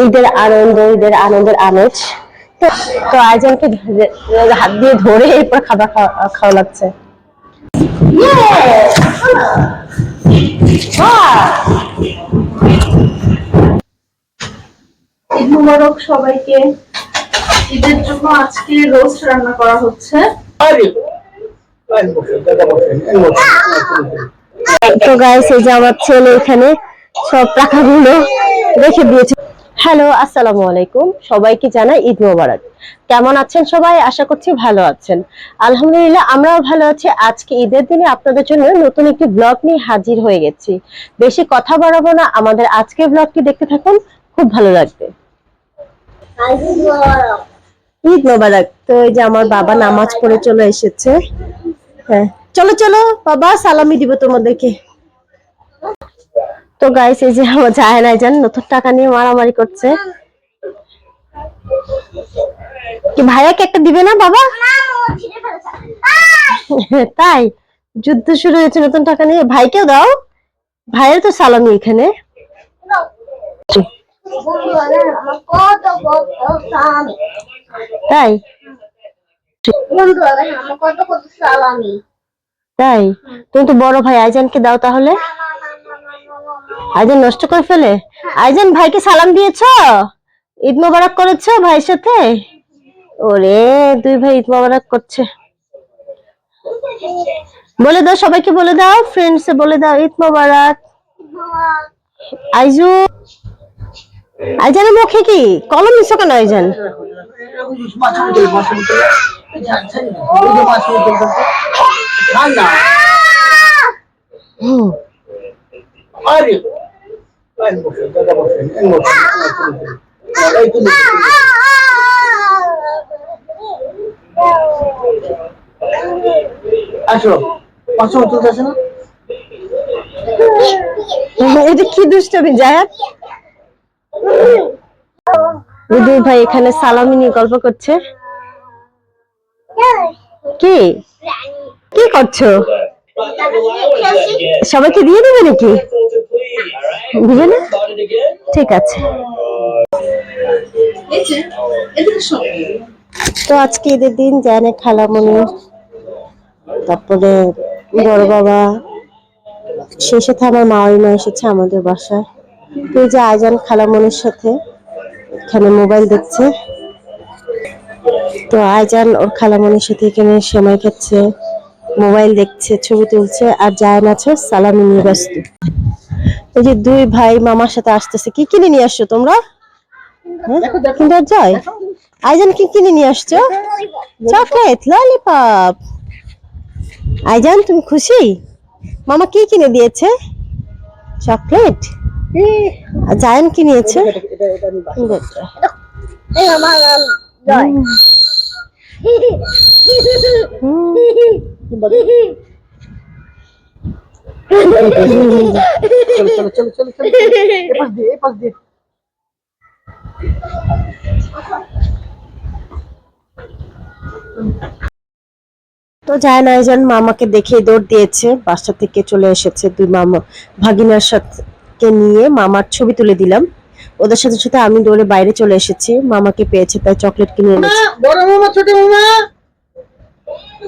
ঈদের আনন্দ, ঈদের আনন্দের আমেজ। তো আয়োজনকে হাত দিয়ে ধরে এরপর খাবার খাওয়া লাগছে। ঈদ মুবারক সবাইকে। ঈদের জন্য আজকে রোস্ট রান্না করা হচ্ছে। তো গাইস, এই যে আমার ছেলে এখানে সব টাকাগুলো রেখে দিয়েছে। হ্যালো, আসসালামু আলাইকুম, সবাইকে জানাই ঈদ মোবারক। কেমন আছেন সবাই? আশা করছি ভালো আছেন। আলহামদুলিল্লাহ, আমরাও ভালো আছি। আজকে ঈদের দিনে আপনাদের জন্য নতুন একটি ব্লগ নিয়ে হাজির হয়ে গেছি। বেশি কথা বাড়াবো না, আমাদের আজকের ব্লগটি দেখতে থাকুন, খুব ভালো লাগবে। ঈদ মোবারক। তো এই যে আমার বাবা নামাজ পড়ে চলে এসেছে। হ্যাঁ, চলো চলো বাবা, সালামি দিব তোমাদেরকে। তো গাইস, এই যে আমার জাহের আইজান নতুন টাকা নিয়ে মারামারি করছে। কি ভাইয়াকে একটা দিবে না বাবা? তাই যুদ্ধ শুরু হয়েছে নতুন টাকা নিয়ে। ভাইকেও দাও, ভাইয়ের তো সালামি এখানে। তাই তাই তুমি তো বড় ভাই, আইজানকে দাও তাহলে। আইজান নষ্ট করে ফেলে। আইজান, ভাইকে সালাম দিয়েছো? ঈদ মোবারক করেছো ভাইয়ের সাথে? ওরে, দুই ভাই ঈদ মোবারক করছে। বলে দাও, সবাইকে বলে দাও, ফ্রেন্ডসে বলে দাও ঈদ মোবারক। আইজু, আইজানের মুখে কি কলম দিছো কেন আইজান? এটা কি দুষ্টমি জায়াত? দুই ভাই এখানে সালামি নিয়ে গল্প করছে। কি কি করছো? সবাইকে দিয়ে দেবে নাকি? দিবে না? ঠিক আছে। তো আজকে ঈদের দিন জানে খালামণি, তারপরে বড় বাবা, সেই সাথে আমার মা এসেছে আমাদের বাসায়। তো যে আইজান খালামণির সাথে এখানে মোবাইল দেখছে। তো আইজান ওর খালামণির সাথে এখানে সময় খাচ্ছে, মোবাইল দেখছে, ছবি তুলছে, আর জায়ান আছে সালামি নিয়ে ব্যস্ত। এই যে দুই ভাই মামার সাথে আসতেছে। কি কিনে নিয়ে আসছো তোমরা? কিন্ডার জয়। আইজান, কি কিনে নিয়ে আসছো? Chocolate, lollipop. আইজান, তুমি খুশি? মামা কি কিনে দিয়েছে? চকলেট। আর জায়ান কি নিয়েছে? তো জায়ান আইজান মামাকে দেখে দৌড় দিয়েছে, বাসা থেকে চলে এসেছে। দুই মামা ভাগিনার সাথে নিয়ে মামার ছবি তুলে দিলাম। ওদের সাথে সাথে আমি দৌড়ে বাইরে চলে এসেছি, মামাকে পেয়েছে তাই চকলেট কিনে এনেছি। বড় মামা, ছোট মামা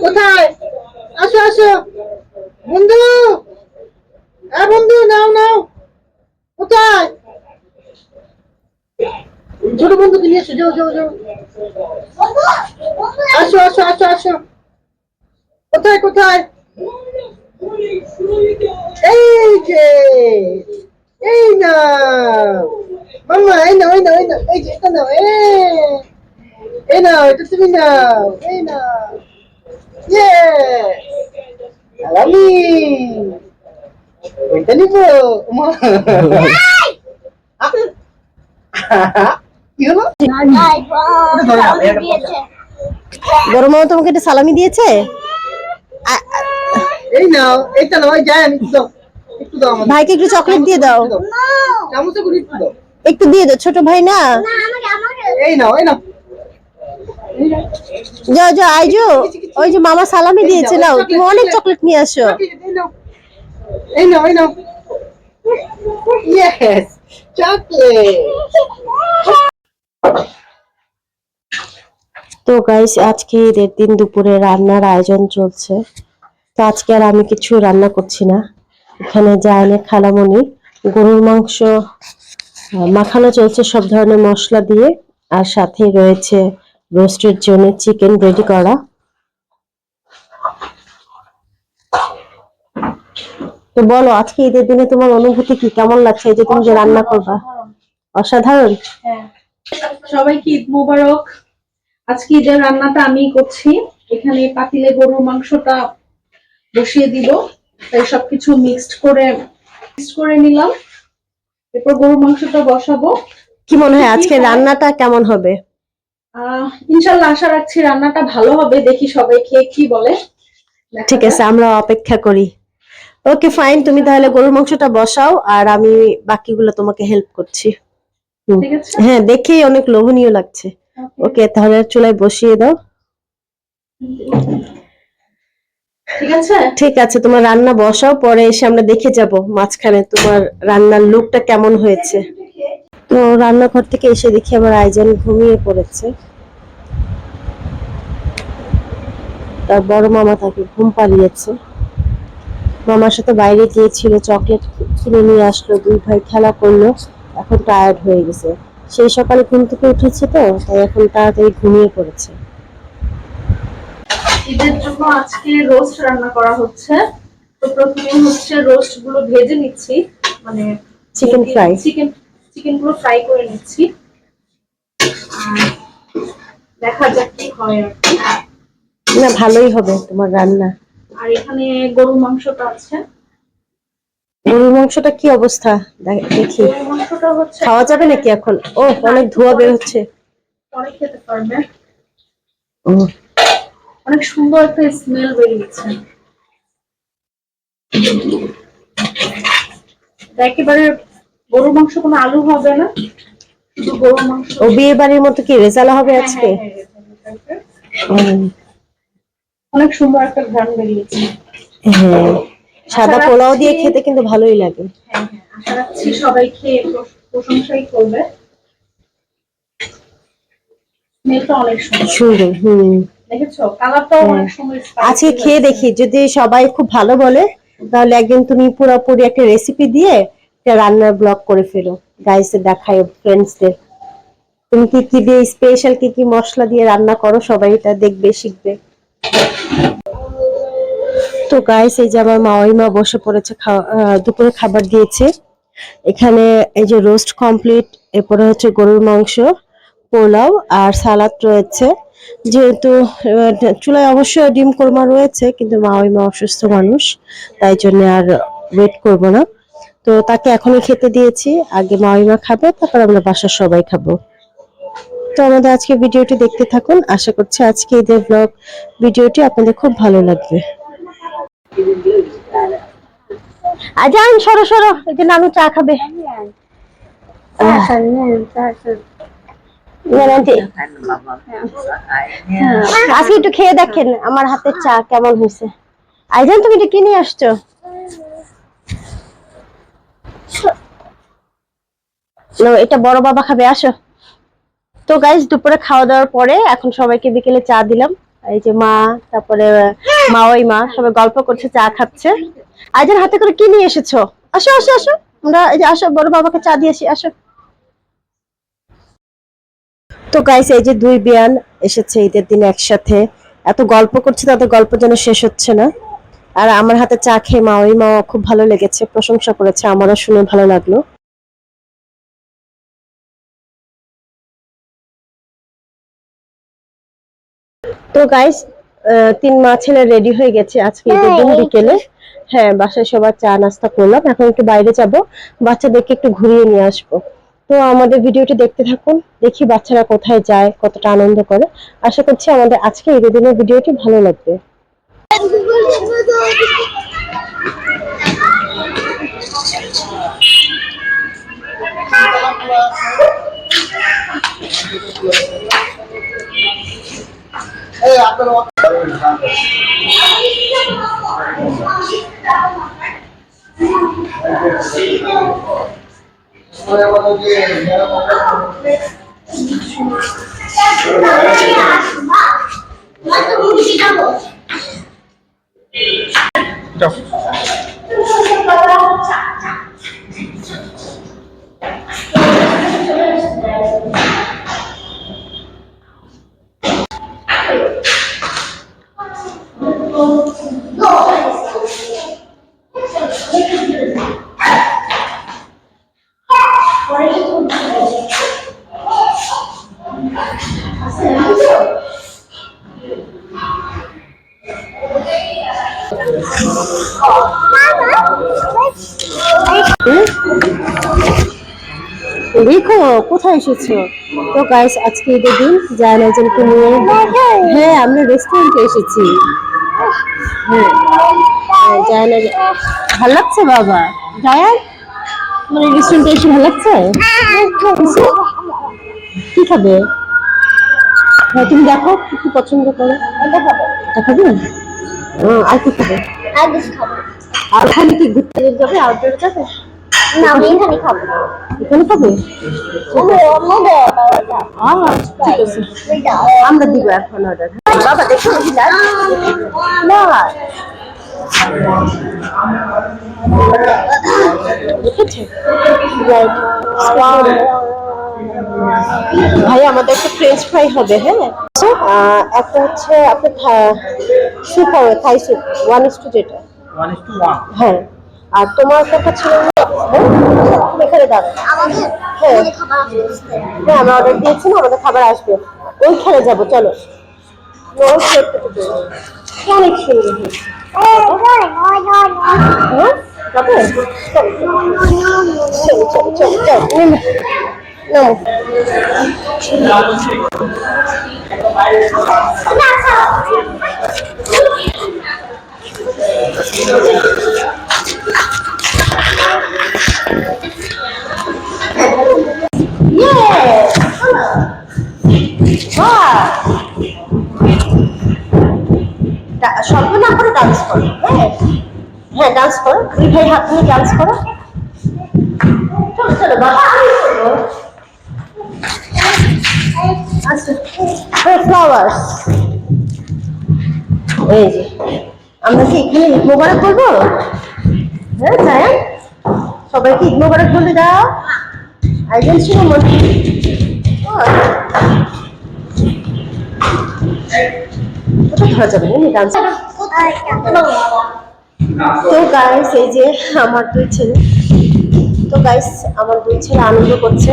কোথায়? আসো আসো বন্ধু, বন্ধু নাও নাও। কোথায়? ছোট বন্ধুকে নিয়ে এসো, যাও যাও যাও। আসো আসো আসো আসো। কোথায় কোথায়? এই যে, এই না মামা, এই নাও এই নাও এই নাও, এই যে এটা নাও, এই নাও, এটা তুমি নাও, এই নাও। ইয়ে আমি ওইটা নিব। কি হলো? বড় মামা তোমাকে একটা সালামি দিয়েছে। এই নাও, এটা নাও, যাই আমি দাও, একটু দাও আমাকে। ভাইকে একটু চকলেট দিয়ে দাও, চামচে করে একটু দাও, একটু দিয়ে দাও, ছোট ভাই না। এই নাও এই নাও। যাও যাও আইজো, ওই যে মামা সালামি দিয়েছে, নাও তুমি অনেক চকলেট নিয়ে আসো। এই নাও এই নাও। Yes, chocolate. তো গাইস, আজকে ঈদের দিন দুপুরে রান্নার আয়োজন চলছে। তো আজকে আর আমি কিছু রান্না করছি না। এখানে জায়নে খালামণি গরুর মাংস মাখানো চলছে সব ধরনের মশলা দিয়ে, আর সাথে রয়েছে রোস্টের জন্য চিকেন রেডি করা। তো বলো, আজকে ঈদের দিনে তোমার অনুভূতি কি, কেমন লাগছে এই যে তুমি যে রান্না করবা? অসাধারণ। হ্যাঁ, সবাইকে ঈদ মোবারক। আজকে ঈদের রান্নাটা আমিই করছি। এখানে পাতিলে গরুর মাংসটা বসিয়ে দিব, তাই সবকিছু মিক্সড করে নিলাম। এরপর গরুর মাংসটা বসাবো। কি মনে হয় আজকে রান্নাটা কেমন হবে? ইনশাল্লাহ আশা রাখছি রান্নাটা ভালো হবে। দেখি সবাই খেয়ে কি বলে। ঠিক আছে, আমরা অপেক্ষা করি। ওকে ফাইন, তুমি তাহলে গরুর মাংসটা বসাও আর আমি বাকিগুলো তোমাকে হেল্প করছি। ঠিক আছে। হ্যাঁ, দেখেই অনেক লোভনীয় লাগছে। ওকে, তাহলে চুলায় বসিয়ে দাও। ঠিক আছে, ঠিক আছে, তোমার রান্না বসাও, পরে এসে আমরা দেখে যাব মাঝখানে তোমার রান্নার লুকটা কেমন হয়েছে। তো রান্নাঘর থেকে এসে দেখি আমার আইজান ঘুমিয়ে পড়েছে। তার বড় মামা তাকে ঘুম পাড়িয়েছে। মামার সাথে বাইরে গিয়েছিল, চকলেট কিনে নিয়ে আসলো, দুই ভাই খেলা করলো, এখন টায়ার্ড হয়ে গেছে। সেই সকালে ঘুম থেকে উঠেছে, তো তাই এখন তাড়াতাড়ি ঘুমিয়ে পড়েছে। ঈদের জন্য আজকে রোস্ট রান্না করা হচ্ছে। তো প্রথমে হচ্ছে রোস্ট গুলো ভেজে নিচ্ছি, মানে চিকেন ফ্রাই। চিকেন গুলো ফ্রাই করে নিচ্ছি। আর দেখা যাক কি হয় আর কি। না, ভালোই হবে তোমার রান্না। আর এখানে গরুর মাংসটা আছে। গরুর মাংসটা কি অবস্থা দেখি, গরুর মাংসটা হচ্ছে খাওয়া যাবে নাকি এখন? ও, অনেক ধোঁয়া বের হচ্ছে। পরে খেতে পারবে। ও, অনেক সুন্দর একটা স্মেল বেরিয়েছে। একেবারে গরুর মাংস, কোনো আলু হবে না, শুধু গরুর মাংস। ও বিয়ে বাড়ির মতো কি রেজালা হবে হ্যাঁ, আজকে? হ্যাঁ, হ্যাঁ, অনেক সুন্দর একটা ঘ্রাণ বেরিয়েছে। হ্যাঁ, সাদা পোলাও দিয়ে খেতে কিন্তু ভালোই লাগে। হ্যাঁ, হ্যাঁ, আশা রাখছি সবাই খেয়ে প্রশংসাই করবে। স্মেলটা অনেক সুন্দর। সুন্দর। দেখেছো, কালারটাও অনেক সুন্দর। আজকে খেয়ে দেখি, যদি সবাই খুব ভালো বলে তাহলে একদিন তুমি পুরোপুরি একটা রেসিপি দিয়ে একটা রান্নার ব্লগ করে ফেলো, গাইসদের দেখাই, ফ্রেন্ডসদের। তুমি কি কি দিয়ে স্পেশাল কি কি মশলা দিয়ে রান্না করো, সবাই এটা দেখবে, শিখবে। তো গাইস, এই যে আমার মা বসে পড়েছে, দুপুরে খাবার দিয়েছে। এখানে এই যে রোস্ট কমপ্লিট, এরপরে হচ্ছে গরুর মাংস, পোলাও আর সালাদ রয়েছে। যেহেতু চুলায় অবশ্য ডিম কোরমা রয়েছে, কিন্তু মা অসুস্থ মানুষ, তাই জন্য আর ওয়েট করব না। তো তাকে এখনই খেতে দিয়েছি, আগে মা খাবে, তারপর আমরা বাসার সবাই খাবো। তো আমাদের আজকে ভিডিওটি দেখতে থাকুন, আশা করছি আজকে ঈদের ব্লগ ভিডিওটি আপনাদের খুব ভালো লাগবে। আজান, সরো সরো, এই যে নানু চা খাবে। আজকে একটু খেয়ে দেখেন আমার হাতের চা কেমন হয়েছে। আইজান, তুমি এটা কি নিয়ে আসছো? এটা বড় বাবা খাবে, আসো। তো গাইস, দুপুরে খাওয়া দাওয়ার পরে এখন সবাইকে বিকেলে চা দিলাম। এই যে মা, তারপরে মা সবাই গল্প করছে, চা খাচ্ছে। আইজান, হাতে করে কি নিয়ে এসেছো? আসো আসো আসো, আমরা এই যে আসো, বড় বাবাকে চা দিয়ে আসি, আসো। তো গাইস, এই যে দুই বিয়ান এসেছে ঈদের দিন একসাথে, এত গল্প করছে, তাদের গল্প যেন শেষ হচ্ছে না। আর আমার হাতে চা খেয়ে মা খুব ভালো লেগেছে, প্রশংসা করেছে, আমারও শুনে ভালো লাগলো। তো গাইস, তিন মা ছেলে রেডি হয়ে গেছে আজকে ঈদের দিন বিকেলে। হ্যাঁ, বাসায় সবার চা নাস্তা করলাম, এখন একটু বাইরে যাব, বাচ্চাদেরকে একটু ঘুরিয়ে নিয়ে আসবো। তো আমাদের ভিডিওটি দেখতে থাকুন, দেখি বাচ্চারা কোথায় যায়, কতটা আনন্দ করে। আশা করছি আমাদের আজকে ঈদের দিনের ভিডিওটি ভালো লাগবে। যাও। দেখো কোথায় এসেছো? তো গাইস আজকে ঈদের দিন জায়ান একজনকে নিয়ে হ্যাঁ আমরা রেস্টুরেন্টে এসেছি। হ্যাঁ জায়ান ভালো লাগছে বাবা? জায়ান মানে রেস্টুরেন্টে এসে ভালো লাগছে? কি খাবে? হ্যাঁ তুমি দেখো কি কি পছন্দ করো। এটা খাবে? আর কি খাবে? আর ওখানে কি ঘুরতে যাবে? আউটডোরে যাবে? না আমি এখানে খাবো এখানে খাবে? ঠিক আছে আমরা দিব এখন অর্ডার। বাবা দেখো না দেখেছো? ভাই আমাদের একটা ফ্রেঞ্চ ফ্রাই হবে। হ্যাঁ একটা হচ্ছে আপনার স্যুপ হবে, থাই স্যুপ 1:2 যেটা। 1:1 হ্যাঁ আর তোমার কথা ছিল তুমি এখানে দাঁড়াও। হ্যাঁ হ্যাঁ আমরা অর্ডার দিয়েছি না, আমাদের খাবার আসবে ওইখানে যাবো। চলো অনেক সুন্দর হয়েছে। হ্যাঁ যাবে? চলো চলো চলো চলো নামো। শব্দ না করে ডান্স করো। হ্যাঁ হ্যাঁ ডান্স করো, দুই ভাই হাত ধরে ডান্স করো। চলো চলো বাবা আমি করবো। ফ্লাওয়ার্স এই যে আমরা কি এখানে ঈদ মোবারক করবো? হ্যাঁ জায়ান সবাইকে ঈদ মোবারক বলে দাও। আইডেন ছিল মনে ধরা যাবে না ডান্স। তো গাইস এই যে আমার দুই ছেলে, তো গাইস আমার দুই ছেলে আনন্দ করছে,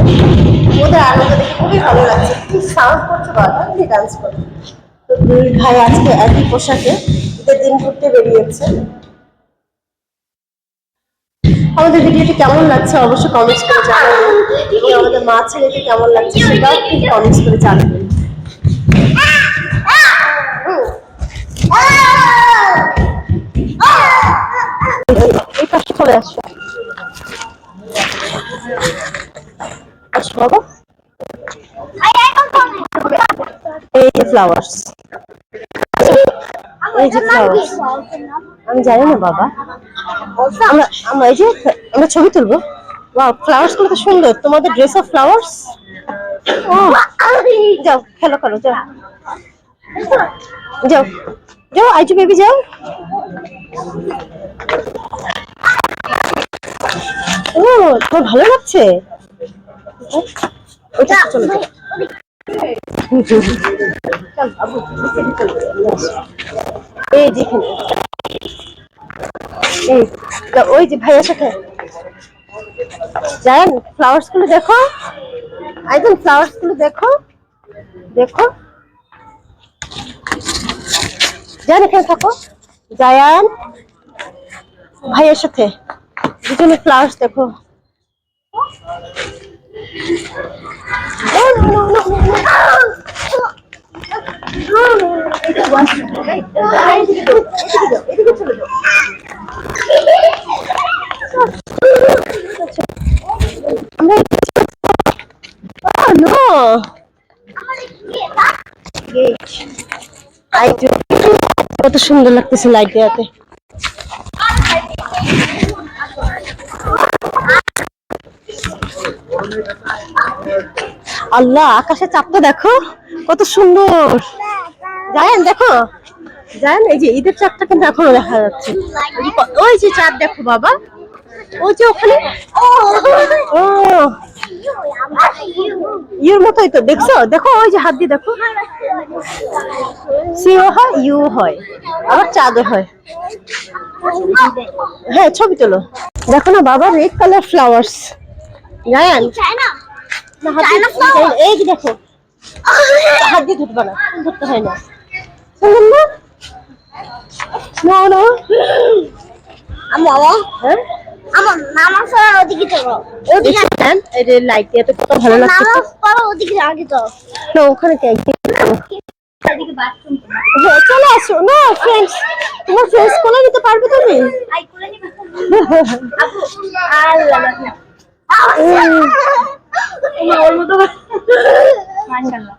ওদের আনন্দ দেখে খুবই ভালো লাগছে। কি সাউন্ড করছে বাবা, কি ডান্স করছে। তো দুই ভাই আজকে একই পোশাকে ঈদের দিন ঘুরতে বেরিয়েছে। আমাদের ভিডিওটি কেমন লাগছে অবশ্যই কমেন্টস করে জানাবেন, এবং আমাদের মা ছেলেকে কেমন লাগছে সেটাও একটু কমেন্টস করে জানাবেন। এই পাশে চলে আসো আসো বাবা। এই যে ফ্লাওয়ার্স, এই যে ফ্লাওয়ার্স আমি জানি না বাবা। আমরা আমরা এই যে আমরা ছবি তুলবো। ওয়াও ফ্লাওয়ার্স গুলো তো সুন্দর, তোমাদের ড্রেস অফ ফ্লাওয়ার্স। যাও খেলো করো যাও যাও যাও আইজু বেবি যাও। ও তোমার ভালো লাগছে? ওইটা চলে যাও। এই যেখানে এই ওই যে ভাইয়ের সাথে জায়ান ফ্লাওয়ার্স গুলো দেখো। আইজন ফ্লাওয়ার্স গুলো দেখো দেখো। জায়ান এখানে থাকো, জায়ান ভাইয়ের সাথে দুজনে ফ্লাওয়ার্স দেখো। এদিকে চলে যাও। কত সুন্দর লাগতেছে লাইট দেওয়াতে। আল্লাহ, আকাশের চাঁদটা দেখো কত সুন্দর। জানেন দেখো, জানেন এই যে ঈদের চাঁদটা কিন্তু এখনো দেখা যাচ্ছে। ওই যে চাঁদ দেখো বাবা, ওই যে ওখানে। ও ইউর মতোই তো, দেখছো? দেখো ওই যে হাত দিয়ে দেখো, সিও হয়, ইউ হয়, আবার চাঁদও হয়। হ্যাঁ, ছবি তোলো। দেখো না বাবা, রেড কালার ফ্লাওয়ার্স, জানেন? না, এই যে দেখো, হাত দিয়ে ধরবা না, ধরতে হয় না, সুন্দর না? না না, হ্যাঁ আমার নামাজ পড়া ওদিকে চলো। ওদিকে দেখেন এই যে লাইট দিয়ে কত ভালো লাগছে। নামাজ পড়া ওদিকে আগে চলো। না ওখানে কে ওদিকে বাথরুম। চলে আসো না ফ্রেন্ডস, তোমার ফ্রেন্ডস কোলে নিতে পারবে তুমি? আই করে নিবা। আপু আল্লাহ তোমার ওর মতো মাশাআল্লাহ।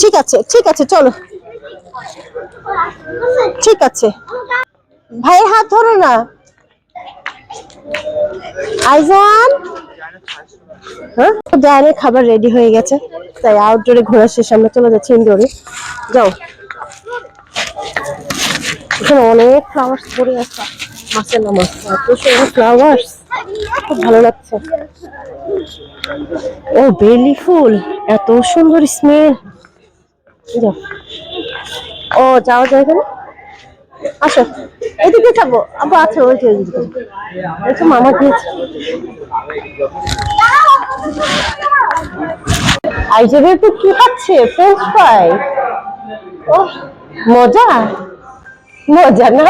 ঠিক আছে, ঠিক আছে, চলো, ঠিক আছে। ভাইয়ের হাত ধরো না। আইজান, হ্যাঁ জানের খাবার রেডি হয়ে গেছে, তাই আউটডোরে ঘোরা শেষ, আমরা চলে যাচ্ছি ইনডোরে। যাও, এখানে অনেক ফ্লাওয়ার্স পড়ে আছে, মাছের না মাছ, এত সুন্দর ফ্লাওয়ার্স, খুব ভালো লাগছে। ও বেলি ফুল, এত সুন্দর স্মেল। যাও, ও যাওয়া যায় কেন? আসো, এদিকে যাবো আবার, আছে ওই যে ওইদিকে মামা দিয়েছে। আইজবে তো কি খাচ্ছে? French fry. ও মজা, মজা না?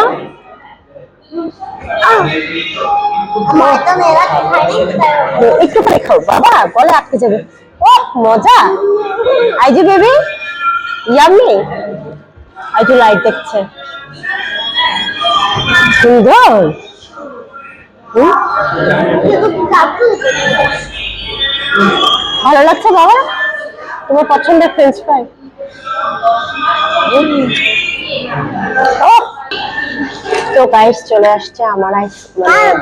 একটু করে খাও বাবা, গলে আটকে যাবে। ও মজা। আইজে বেবি, ইয়াম্মি। আইজু লাইট দেখছে, সুন্দর। ভালো লাগছে বাবা, তোমার পছন্দের ফ্রেঞ্চ ফ্রাই? তো গাইস চলে আসছে আমার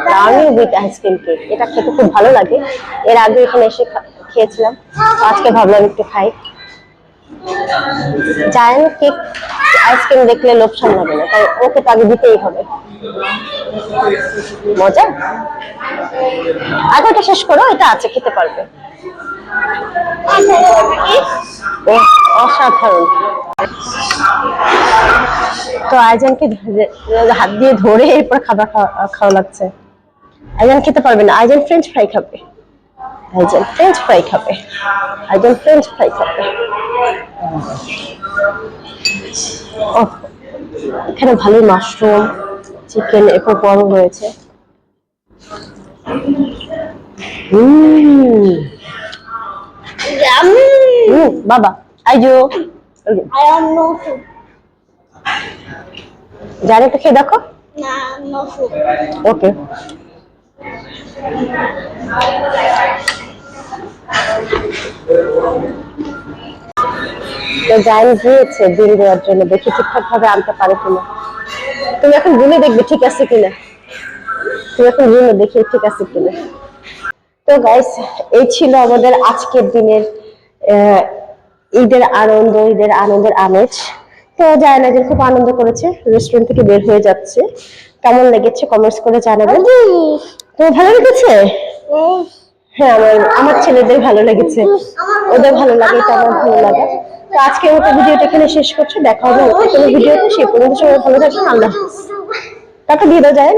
ব্রাউনি উইথ আইসক্রিম কেক। এটা খেতে খুব ভালো লাগে, এর আগে এখানে এসে খেয়েছিলাম, আজকে ভাবলাম একটু খাই। জায়েন কেক আইসক্রিম দেখলে লোভ সামলাবে না, তাই ওকে তো আগে দিতেই হবে। মজা, আগে ওটা শেষ করো, এটা আছে, খেতে পারবে। অসাধারণ। তো আইজানকে হাত দিয়ে ধরে এরপর খাবার খাওয়া লাগছে। আইজান খেতে পারবে না, আইজান ফ্রেঞ্চ ফ্রাই খাবে, আইজান ফ্রেঞ্চ ফ্রাই খাবে, আইজান ফ্রেঞ্চ ফ্রাই খাবে। এখানে ভালোই মাশরুম, চিকেন এরপর বড় রয়েছে। বাবা আইজো, জানে তো খেয়ে দেখো। ওকে, জান গিয়েছে বিল দেওয়ার জন্য, দেখি ঠিকঠাক ভাবে আনতে পারে কিনা। তুমি এখন গুনে দেখবে ঠিক আছে কিনা, তুমি এখন গুনে দেখি ঠিক আছে কিনা। তো গাইস, এই ছিল আমাদের আজকের দিনের ঈদের আনন্দ, ঈদের আনন্দের আমেজ। তো জায়না যে খুব আনন্দ করেছে, রেস্টুরেন্ট থেকে বের হয়ে যাচ্ছে। কেমন লেগেছে কমেন্টস করে জানাবেন। তো ভালো লেগেছে? হ্যাঁ, আমার ছেলেদের ভালো লেগেছে, ওদের ভালো লাগে, এটা আমার ভালো লাগে। তো আজকে মতো ভিডিওটা এখানে শেষ করছি, দেখা হবে নতুন কোনো ভিডিওতে। সে পর্যন্ত সবাই ভালো থাকবেন, আল্লাহ হাফেজ। টাটা দিয়ে দাও যায়।